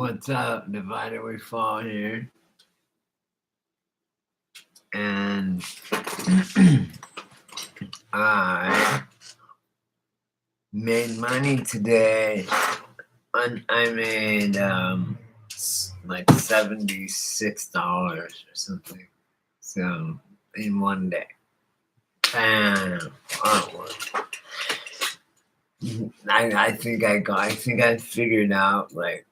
What's up? Divided we fall here. And I made money today. I made like $76 or something. So in one day. Bam. Artwork. I think I figured out like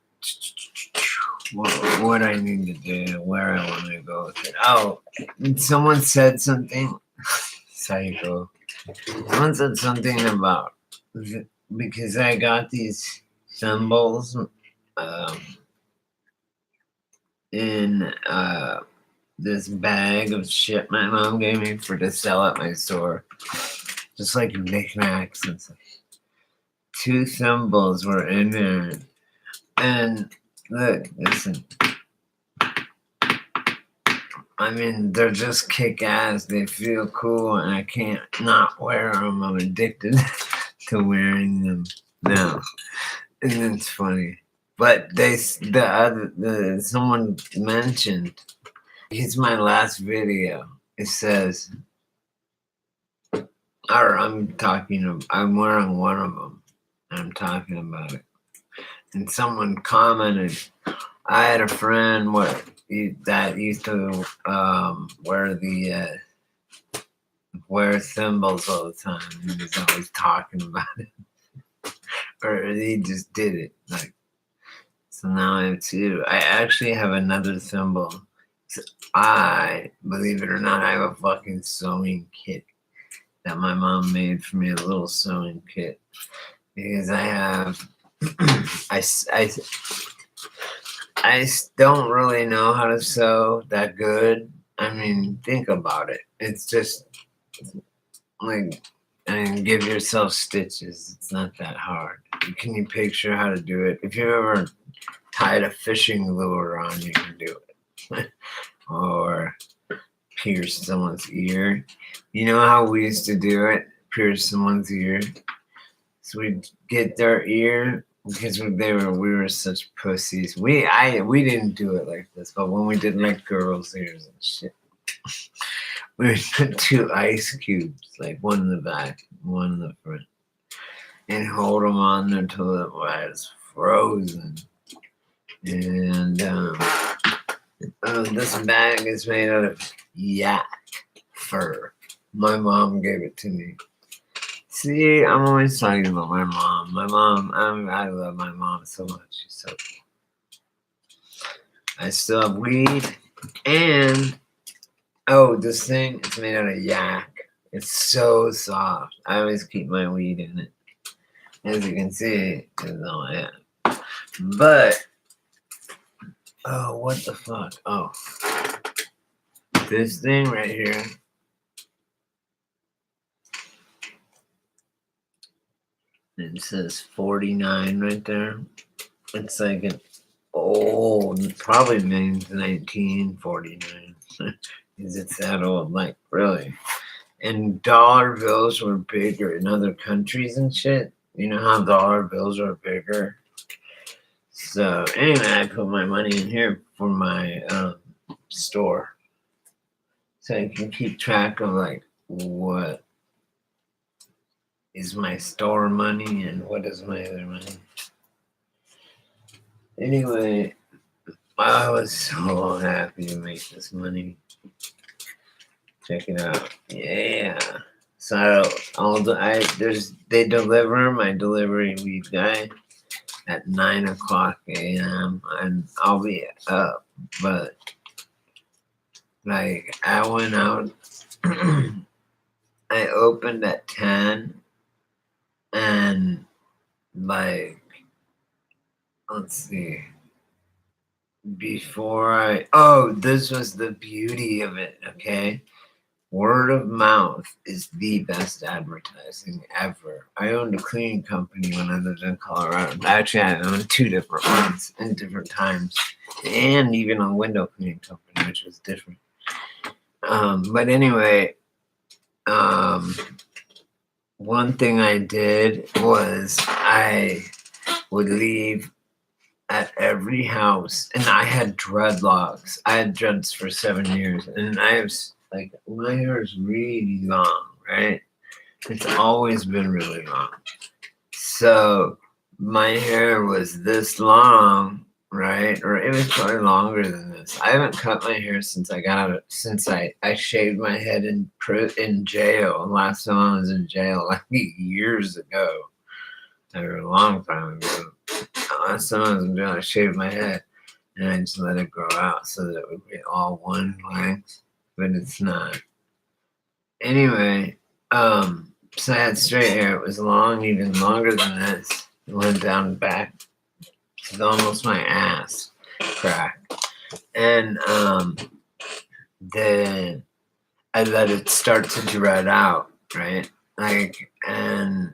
what I need to do, where I want to go with it. Oh, someone said something. Psycho. Someone said something about because I got these symbols in this bag of shit my mom gave me to sell at my store, just like knickknacks and stuff. 2 symbols were in there, and look, listen. I mean, they're just kick-ass. They feel cool, and I can't not wear them. I'm addicted to wearing them now, and it's funny. But someone mentioned, it's my last video. It says, or I'm wearing one of them, and I'm talking about it. And someone commented, I had a friend that used to wear symbols all the time. He was always talking about it, or he just did it. Like, so now I have 2. I actually have another symbol. So believe it or not, I have a fucking sewing kit that my mom made for me, a little sewing kit, because I have I don't really know how to sew that good. I mean, think about it. It's just like, give yourself stitches. It's not that hard. Can you picture how to do it? If you ever tied a fishing lure on, you can do it. Or pierce someone's ear. You know how we used to do it? Pierce someone's ear. So we'd get their ear. Because we were such pussies. We didn't do it like this, but when we did like girls' ears and shit, we would put 2 ice cubes, like one in the back, one in the front, and hold them on there until it was frozen. And this bag is made out of yak fur. My mom gave it to me. See, I'm always talking about my mom. I love my mom so much. She's so cool. I still have weed. And, this thing, it's made out of yak. It's so soft. I always keep my weed in it. As you can see, it's all I have. But, what the fuck? Oh. This thing right here. It says 49 right there. It's like an old, probably means 1949. Because it's that old, like, really. And dollar bills were bigger in other countries and shit. You know how dollar bills are bigger? So, anyway, I put my money in here for my store. So I can keep track of, like, what is my store money and what is my other money. Anyway, I was so happy to make this money. Check it out. Yeah. So they deliver my delivery weed guy at 9:00 a.m. and I'll be up, but like I went out. I opened at 10. And like, let's see. This was the beauty of it, okay? Word of mouth is the best advertising ever. I owned a cleaning company when I lived in Colorado. Actually, I owned 2 different ones in different times. And even a window cleaning company, which was different. But anyway, one thing I did was I would leave at every house, and I had dreadlocks. I had dreads for 7 years, and I have like my hair is really long, right? It's always been really long. So my hair was this long, right? Or it was probably longer than this. I haven't cut my hair since I got out of, since I shaved my head in jail. Last time I was in jail, like years ago, or a long time ago. Last time I was in jail, I shaved my head and I just let it grow out so that it would be all one length, but it's not. Anyway, so I had straight hair. It was long, even longer than this. It went down back to almost my ass crack. And then I let it start to dread out, right? Like, and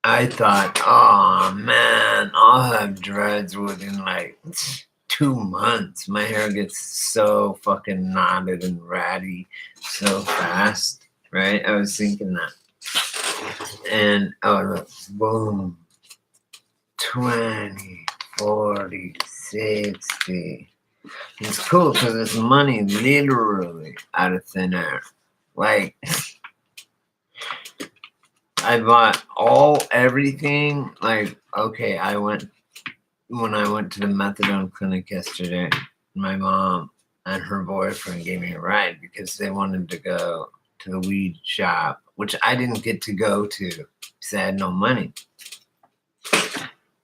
I thought, oh man, I'll have dreads within like 2 months. My hair gets so fucking knotted and ratty so fast, right? I was thinking that. And look, boom, 20, 40, 60. It's cool because it's money literally out of thin air. Like, I bought everything. Like, okay, when I went to the methadone clinic yesterday, my mom and her boyfriend gave me a ride because they wanted to go to the weed shop, which I didn't get to go to because I had no money.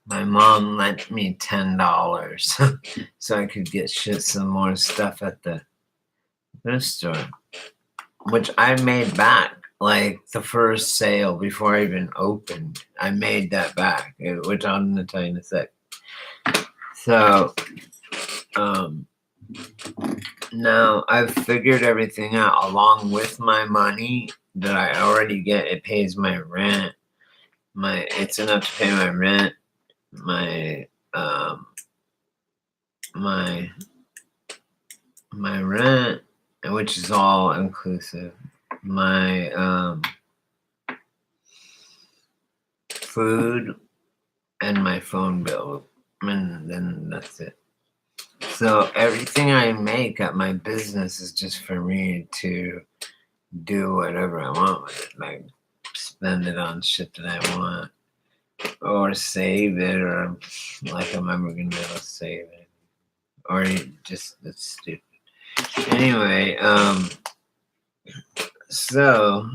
My mom lent me $10 so I could get some more stuff at the thrift store, which I made back. Like the first sale before I even opened, I made that back, which I'm gonna tell you in a sec. So, now I've figured everything out along with my money that I already get. It pays my rent. It's enough to pay my rent, my rent, which is all inclusive, my food, and my phone bill, and then that's it. So everything I make at my business is just for me to do whatever I want with it, like spend it on shit that I want, or save it, or like I'm ever gonna be able to save it, or just that's stupid. Anyway, so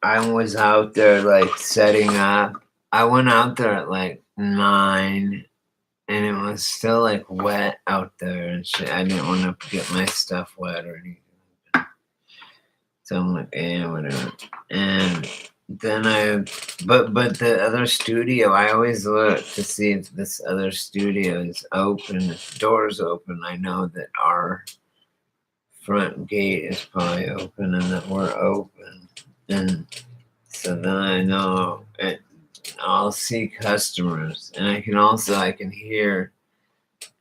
I was out there like setting up. I went out there at like 9, and it was still like wet out there and shit. I didn't want to get my stuff wet or anything. So I'm like, whatever. And then but the other studio, I always look to see if this other studio is open. If the door's open, I know that our front gate is probably open and that we're open. And so then I know I'll see customers, and I can hear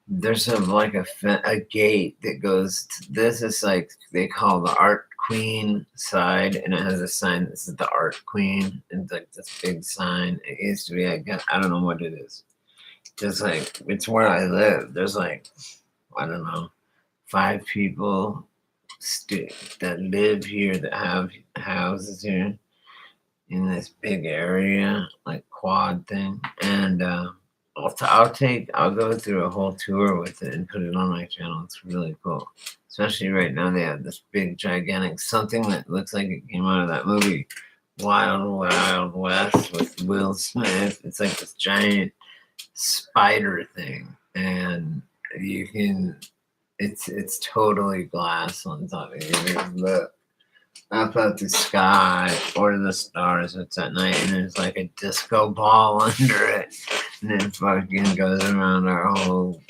there's a gate that goes to, this is like they call the Art Queen side, and it has a sign that says the Art Queen. It's like this big sign. It used to be, I don't know what it is. Just like, it's where I live. There's like, I don't know, 5 people that live here that have houses here in this big area, like quad thing. And I'll go through a whole tour with it and put it on my channel. It's really cool. Especially right now, they have this big, gigantic something that looks like it came out of that movie Wild Wild West with Will Smith. It's like this giant spider thing, and you can. It's totally glass on top of you. Look up at the sky or the stars. It's at night, and there's like a disco ball under it, and it fucking goes around our whole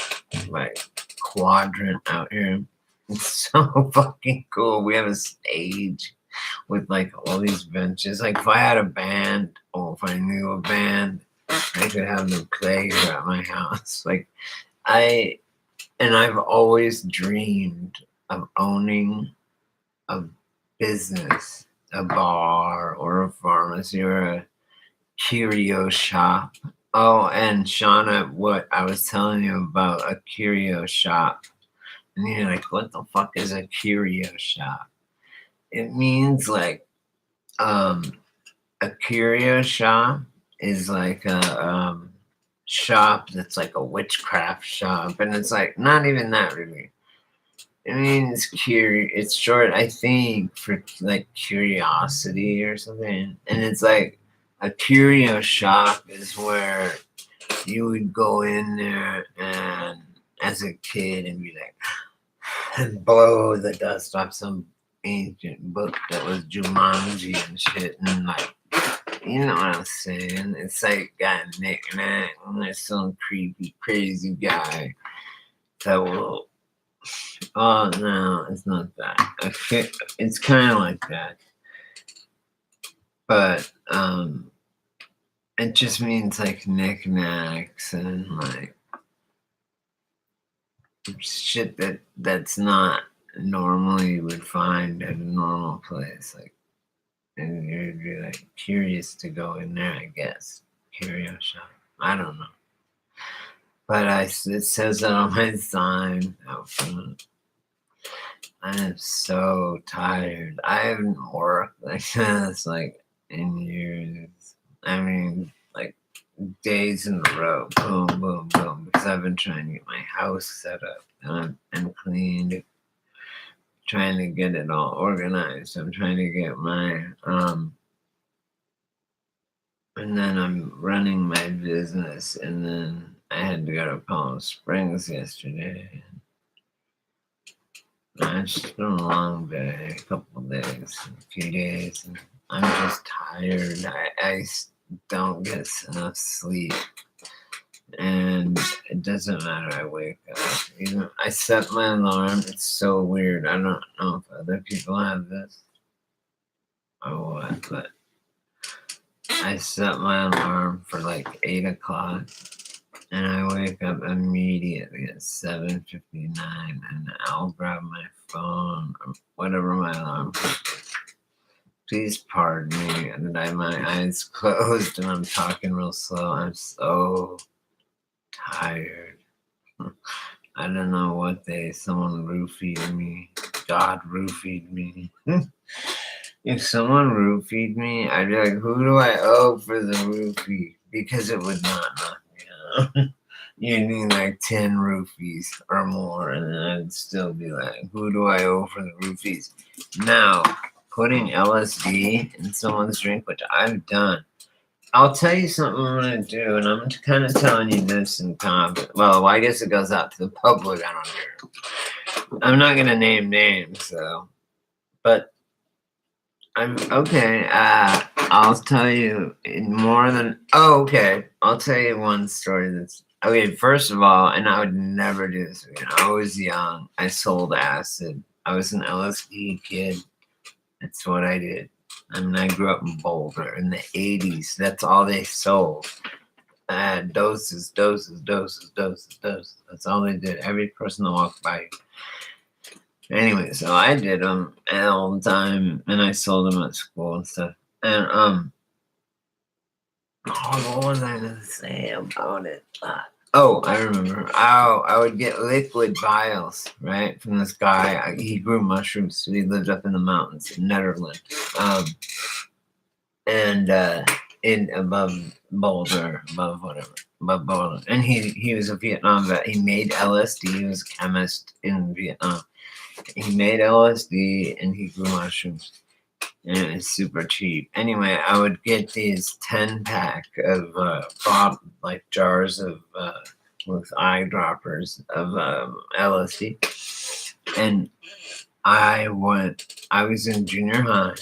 like quadrant out here. It's so fucking cool. We have a stage with like all these benches. Like if I had a band, or if I knew a band, I could have them play here at my house. Like I've always dreamed of owning a business, a bar or a pharmacy or curio shop. Oh, and Shauna, what I was telling you about a curio shop. And you're like, what the fuck is a curio shop? It means like a curio shop is like a shop that's like a witchcraft shop, and it's like not even that really. I mean, it's short, I think, for like curiosity or something. And it's like a curio shop is where you would go in there and as a kid and be like, and blow the dust off some ancient book that was Jumanji and shit. And like, you know what I'm saying? It's like got a knick-knack, and there's some creepy, crazy guy that will. Oh no, it's not that. It's kind of like that, but it just means like knickknacks and like shit that's not normally you would find at a normal place. Like, and you'd be like curious to go in there, I guess. Curio shop. I don't know. But it says that on my sign out front. I am so tired. I haven't worked like this like in years. I mean, like days in a row. Boom, boom, boom. Because I've been trying to get my house set up and cleaned. Trying to get it all organized. I'm trying to get my and then I'm running my business, and then I had to go to Palm Springs yesterday. It's been a long day, a couple of days, a few days, and I'm just tired. I don't get enough sleep, and it doesn't matter. I wake up. Even I set my alarm. It's so weird. I don't know if other people have this or what, but I set my alarm for like 8 o'clock, and I wake up immediately at 7:59, and I'll grab my phone or whatever my alarm clock is. Please pardon me that my eyes closed and I'm talking real slow. I'm so tired. I don't know what someone roofied me. God roofied me. If someone roofied me, I'd be like, who do I owe for the roofie? Because it would not knock me out. You need like 10 roofies or more, and then I'd still be like, who do I owe for the roofies? Now, putting LSD in someone's drink, which I've done, I'll tell you something I'm going to do, and I'm kind of telling you this in confidence. Well, I guess it goes out to the public. I don't care. I'm not going to name names, though. But I'm okay. I'll tell you in more than. Oh, okay. I'll tell you one story that's. Okay, first of all, and I would never do this again. I was young. I sold acid. I was an LSD kid. That's what I did. I mean, I grew up in Boulder in the 80s. That's all they sold. Doses. That's all they did. Every person that walked by. Anyway, so I did them all the time, and I sold them at school and stuff. And what was I gonna say about it? I remember. I would get liquid vials, right, from this guy. He grew mushrooms. So he lived up in the mountains in Netherlands, and in above Boulder, above Boulder. And he was a Vietnam vet. He made LSD. He was a chemist in Vietnam. He made LSD and he grew mushrooms. And it was super cheap. Anyway, I would get these 10-pack of like jars of with eyedroppers of LSD. And I was in junior high,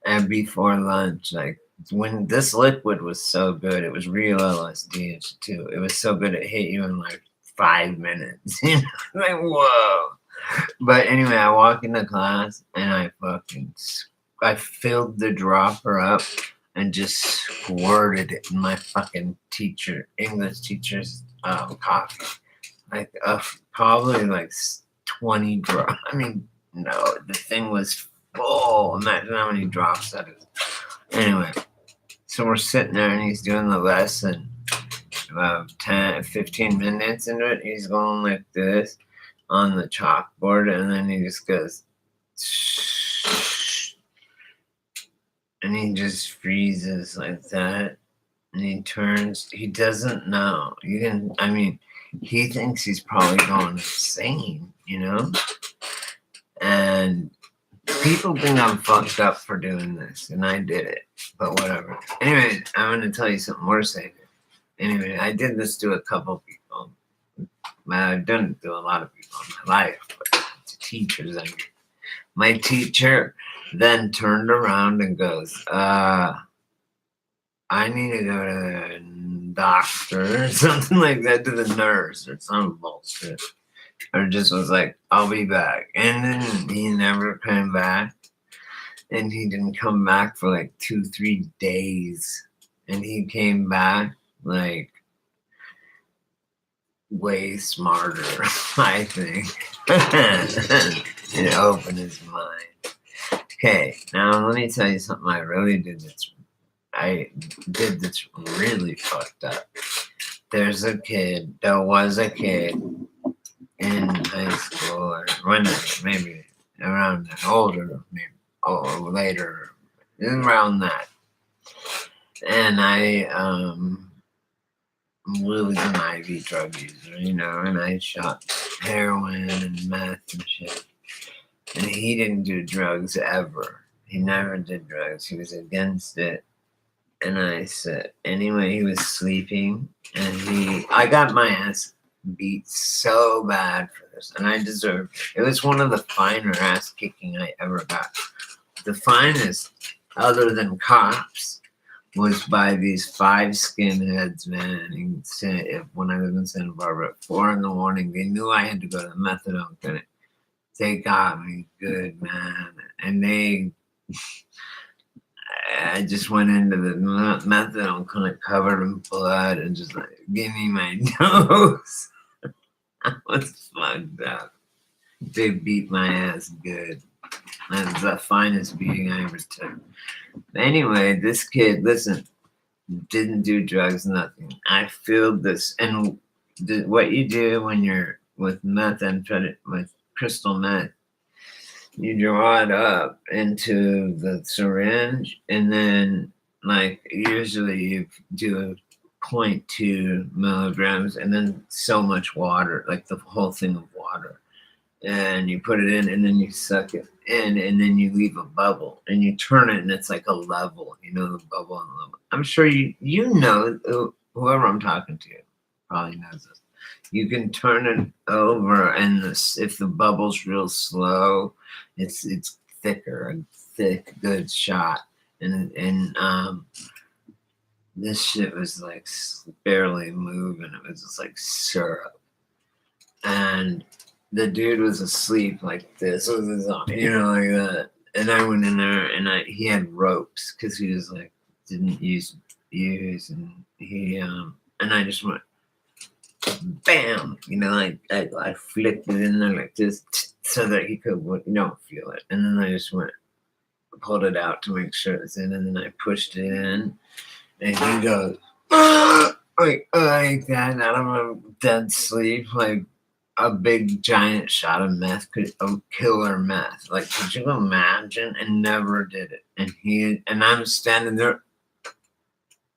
and before lunch, like when this liquid was so good, it was real LSD too. It was so good it hit you in like 5 minutes. You know, like whoa. But anyway, I walk into class and I filled the dropper up and just squirted it in my fucking English teacher's coffee. Like probably like 20 drops. I mean, no, the thing was full. Imagine how many drops that is. Anyway, So we're sitting there and he's doing the lesson. About 10, 15 minutes into it, he's going like this on the chalkboard, and then he just goes, and he just freezes like that, and he turns. He doesn't know. He thinks he's probably going insane, and people think I'm fucked up for doing this, and I did it, but whatever. Anyway, I'm going to tell you something more safe. Anyway, I did this to a couple people. I've done it to a lot of people in my life, but to teachers, My teacher then turned around and goes, I need to go to the doctor or something like that, to the nurse or some bullshit. Or just was like, I'll be back. And then he never came back. And he didn't come back for like 2-3 days. And he came back like way smarter, I think. It opened his mind. Okay, now let me tell you something I did that's really fucked up. There was a kid in high school, or maybe around that, older, maybe later, around that. And I was an IV drug user, and I shot heroin and meth and shit. And he didn't do drugs ever. He never did drugs. He was against it. And I said, anyway, he was sleeping, and I got my ass beat so bad for this, and I deserved it. It was one of the finer ass kicking I ever got. The finest, other than cops, was by these 5 skinheads, man. When I was in Santa Barbara at 4 a.m, they knew I had to go to the methadone clinic. They got me good, man. And I just went into the methadone clinic covered in blood and just like, give me my dose. I was fucked up. They beat my ass good. That was the finest beating I ever took. Anyway, this kid, listen, didn't do drugs, nothing. I filled this, and what you do when you're with with crystal meth, you draw it up into the syringe, and then, like, usually you do 0.2 milligrams, and then so much water, like the whole thing of water. And you put it in, and then you suck it in, and then you leave a bubble, and you turn it, and it's like a level, the bubble and level. I'm sure you know, whoever I'm talking to probably knows this. You can turn it over, and if the bubble's real slow, it's thicker, a thick, good shot. And this shit was like barely moving. It was just like syrup. And the dude was asleep like this with his arm, like that. And I went in there, and he had ropes because he was like, didn't use, and he, and I just went, bam, I flicked it in there like this so that he could, feel it. And then I just pulled it out to make sure it's in, and then I pushed it in, and he goes, like that, out of a dead sleep, like a big giant shot of meth, killer meth. Like, could you imagine? And never did it. And I'm standing there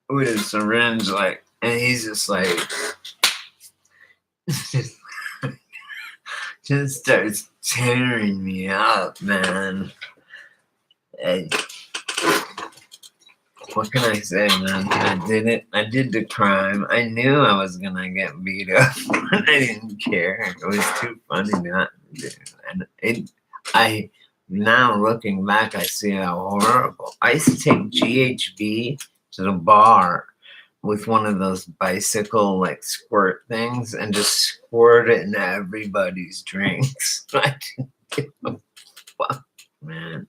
with a syringe, like, and he's just like, just starts tearing me up, man. What can I say, man? I did it. I did the crime. I knew I was gonna get beat up, but I didn't care. It was too funny not to do. And now looking back, I see how horrible. I used to take GHB to the bar with one of those bicycle like squirt things and just squirt it in everybody's drinks. I didn't give a fuck, man.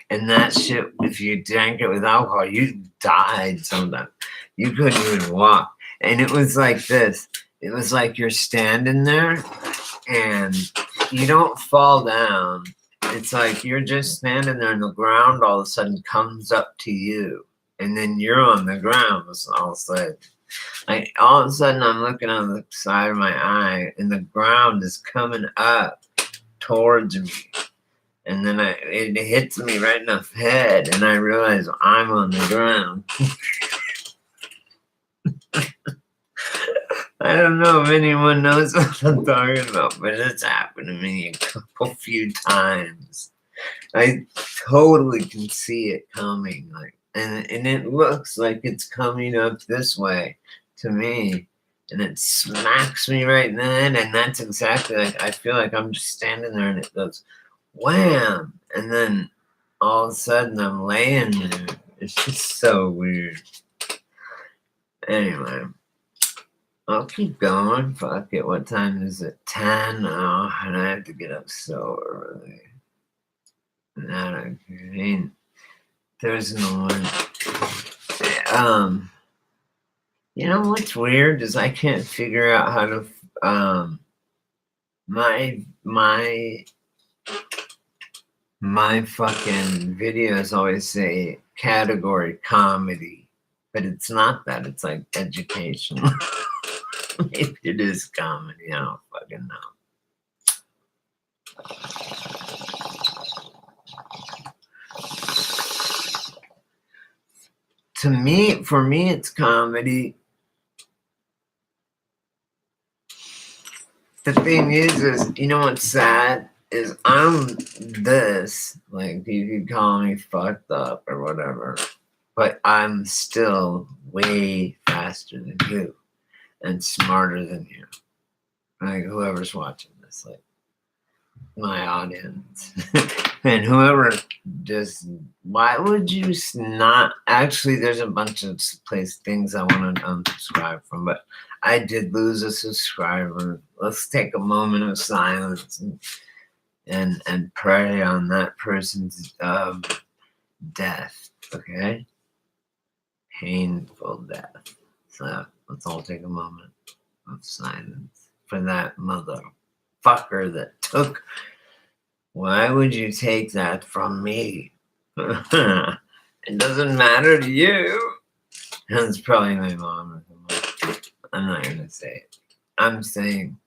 And that shit, if you drank it with alcohol, you died sometimes. You couldn't even walk. And it was like this. It was like you're standing there and you don't fall down. It's like you're just standing there and the ground all of a sudden comes up to you. and then you're on the ground all of a sudden. Like all of a sudden I'm looking on the side of my eye and the ground is coming up towards me. And then it hits me right in the head and I realize I'm on the ground. I don't know if anyone knows what I'm talking about, but it's happened to me a few times. I totally can see it coming, like, and it looks like it's coming up this way to me, and it smacks me right in the head, and that's exactly like I feel like I'm just standing there, and it goes wham, and then all of a sudden I'm laying there. It's just so weird. Anyway. I'll keep going. Fuck it. What time is it? 10? Oh, and I have to get up so early. Not a green. There's no one. You know what's weird is I can't figure out how to. My fucking videos always say category comedy, but it's not that. It's like education. Maybe it is comedy. I don't fucking know. For me, it's comedy. The thing is, you know what's sad? Is I'm this, like, you could call me fucked up or whatever, but I'm still way faster than you and smarter than you. Like, whoever's watching this, like, my audience. And whoever just, why would you not? Actually, there's a bunch of things I want to unsubscribe from, but I did lose a subscriber. Let's take a moment of silence and pray on that person's death, okay? Painful death. So let's all take a moment of silence for that motherfucker that took. Why would you take that from me? It doesn't matter to you. It's probably my mom. I'm not going to say it. I'm saying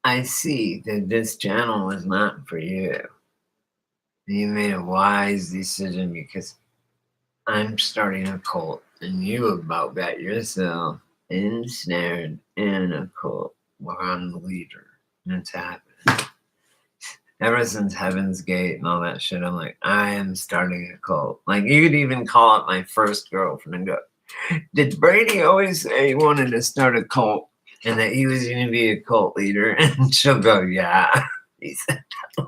I see that this channel is not for you. You made a wise decision because I'm starting a cult and you about got yourself ensnared in a cult where I'm the leader. And it's happening. Ever since Heaven's Gate and all that shit, I'm like, I am starting a cult. Like, you could even call it my first girlfriend and go, did Brady always say he wanted to start a cult and that he was going to be a cult leader? And she'll go, yeah. He said that.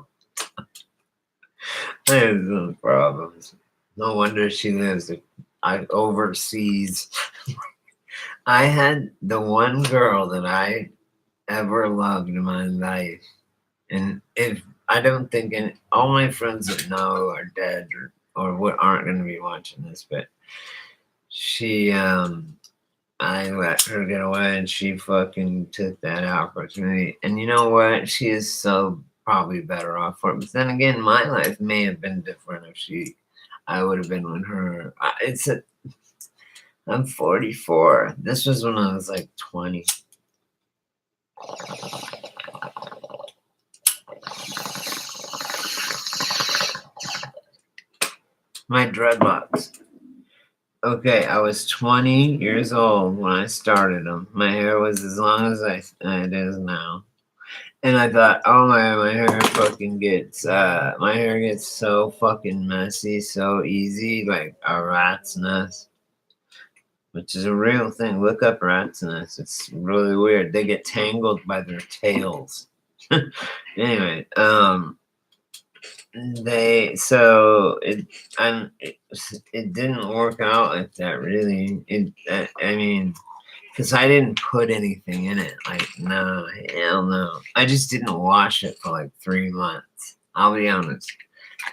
I have some problems. No wonder she lives overseas. I had the one girl that I ever loved in my life. And if I don't think all my friends that know are dead or what aren't going to be watching this, but she, I let her get away and she fucking took that opportunity. And you know what? She is so probably better off for it. But then again, my life may have been different if I would have been with her. I'm 44. This was when I was like 20. My dreadlocks. Okay, I was 20 years old when I started them. My hair was as long as it is now. And I thought, oh my hair fucking gets, my hair gets so fucking messy, so easy, like a rat's nest. Which is a real thing. Look up rat's nest. It's really weird. They get tangled by their tails. Anyway, it didn't work out like that really. I mean, because I didn't put anything in it. Like, no, hell no. I just didn't wash it for like 3 months. I'll be honest.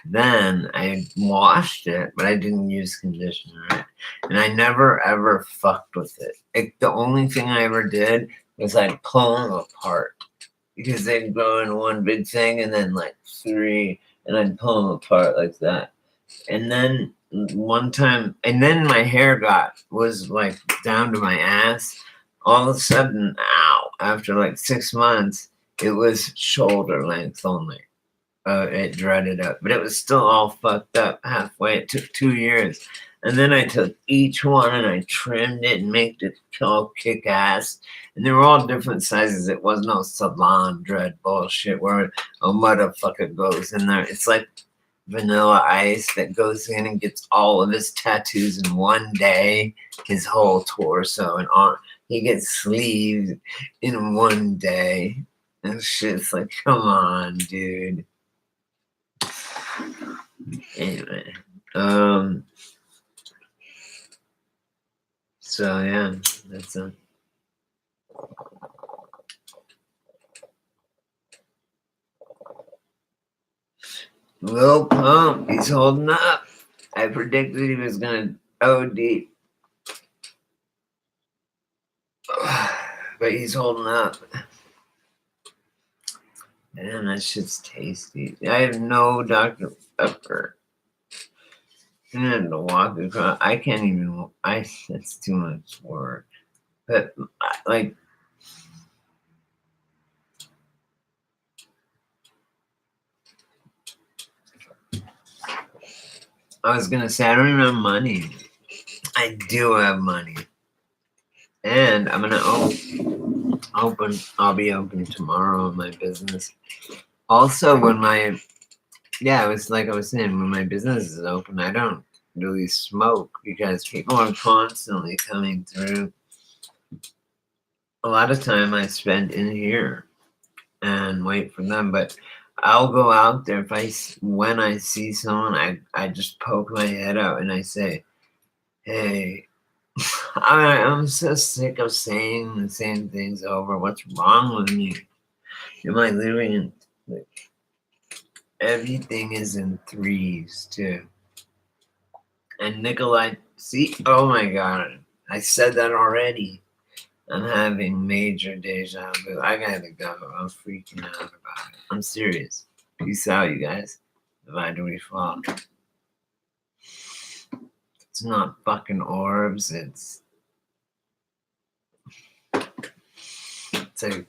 Then I washed it, but I didn't use conditioner. And I never ever fucked with it. The only thing I ever did was I'd pull them apart. Because they'd go in one big thing and then like 3, and I'd pull them apart like that. And then one time, and then my hair was like down to my ass. All of a sudden, ow! After like 6 months, it was shoulder length only. It dreaded up, but it was still all fucked up halfway. It took 2 years. And then I took each one and I trimmed it and made it all kick ass. And they were all different sizes. It was no salon dread bullshit where a motherfucker goes in there. It's like Vanilla Ice that goes in and gets all of his tattoos in one day, his whole torso and arm. He gets sleeves in one day. And shit's like, come on, dude. Anyway, so yeah, that's Lil Pump. He's holding up. I predicted he was gonna OD, but he's holding up. Man, that shit's tasty. I have no Dr. Pepper. I had to walk across. I can't even. That's too much work. But like, I was gonna say, I don't even have money. I do have money, and I'm gonna open. I'll be open tomorrow in my business. Also, it was like I was saying, when my business is open, I don't really smoke because people are constantly coming through. A lot of time I spend in here and wait for them, but I'll go out there when I see someone, I just poke my head out and I say, "Hey, I'm so sick of saying the same things over. What's wrong with me? Am I living in like, everything is in threes too?" And Nikolai, see, oh my god, I said that already. I'm having major deja vu. I gotta go. I'm freaking out about it. I'm serious. Peace out, you guys. Why do we fall? It's not fucking orbs. It's a